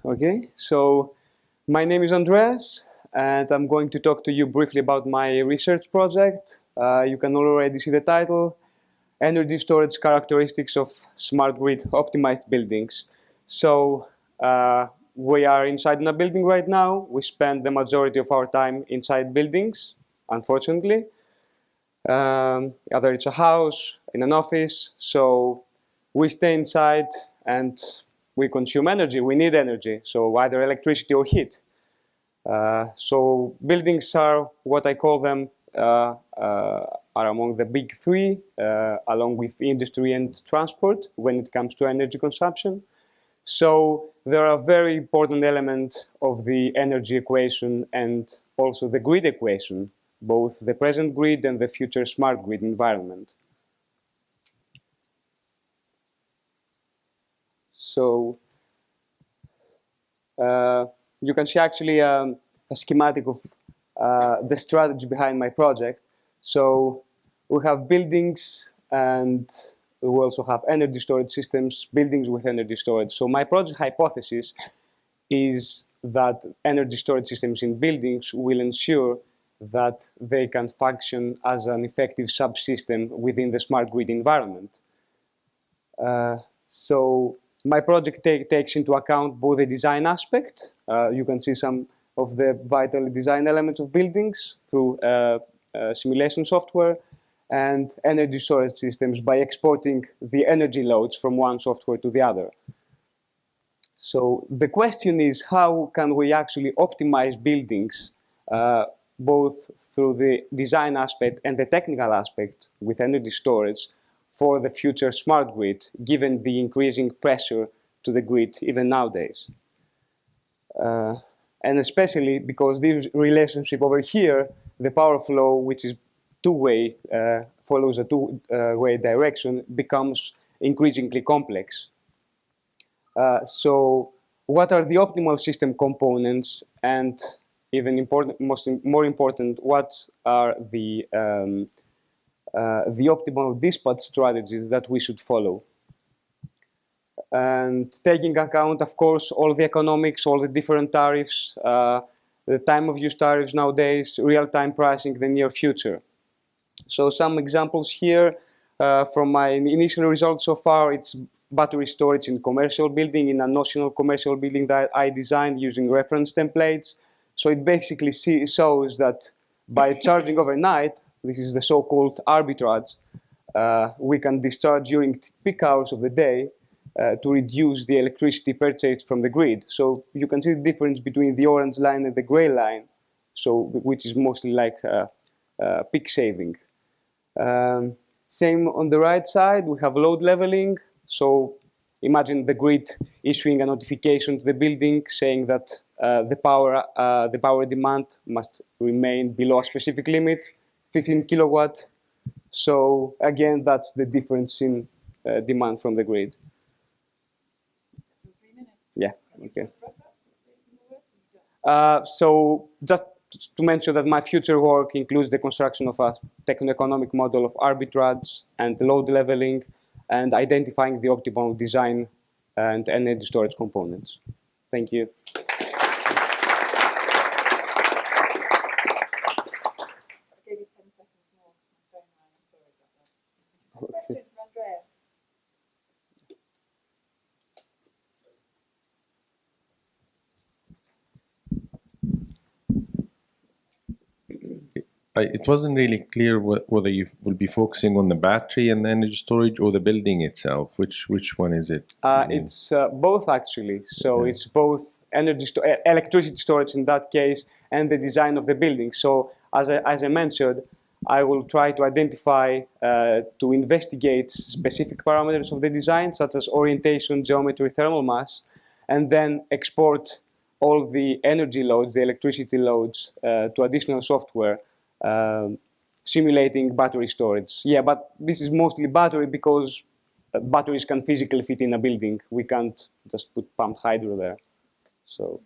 Okay, so my name is Andreas, and I'm going to talk to you briefly about my research project. You can already see the title, Energy Storage Characteristics of Smart Grid Optimized Buildings. So we are inside in a building right now. We spend the majority of our time inside buildings, unfortunately. Either it's a house, in an office, so we stay inside and we consume energy, we need energy, so either electricity or heat. So buildings are what I call them, are among the big three, along with industry and transport when it comes to energy consumption. So they're a very important element of the energy equation and also the grid equation, both the present grid and the future smart grid environment. So you can see actually a schematic of the strategy behind my project. So we have buildings and we also have energy storage systems, buildings with energy storage. So my project hypothesis is that energy storage systems in buildings will ensure that they can function as an effective subsystem within the smart grid environment. So my project takes into account both the design aspect. You can see some of the vital design elements of buildings through simulation software and energy storage systems by exporting the energy loads from one software to the other. So the question is, how can we actually optimize buildings both through the design aspect and the technical aspect with energy storage for the future smart grid, given the increasing pressure to the grid even nowadays? And especially because this relationship over here, the power flow, which is two-way, follows a two-way direction, becomes increasingly complex. So what are the optimal system components, and even more important, what are the optimal dispatch strategies that we should follow? And taking account, of course, all the economics, all the different tariffs, the time of use tariffs nowadays, real-time pricing in the near future. So some examples here from my initial results so far, it's battery storage in commercial building, in a notional commercial building that I designed using reference templates. So it basically shows that by charging overnight, this is the so-called arbitrage, we can discharge during peak hours of the day to reduce the electricity purchased from the grid. So you can see the difference between the orange line and the gray line, so which is mostly like peak saving. Same on the right side, we have load leveling. So imagine the grid issuing a notification to the building saying that the power demand must remain below a specific limit, 15 kilowatt. So again, that's the difference in demand from the grid. Yeah, okay. So just to mention that my future work includes the construction of a techno-economic model of arbitrage and load leveling and identifying the optimal design and energy storage components. Thank you. Question from Andreas. It wasn't really clear whether you will be focusing on the battery and the energy storage or the building itself. Which one is it? It's both actually. So it's both electricity storage in that case and the design of the building. So as I mentioned, I will try to identify, to investigate specific parameters of the design, such as orientation, geometry, thermal mass, and then export all the energy loads, the electricity loads, to additional software, simulating battery storage. Yeah, but this is mostly battery because batteries can physically fit in a building. We can't just put pumped hydro there. So.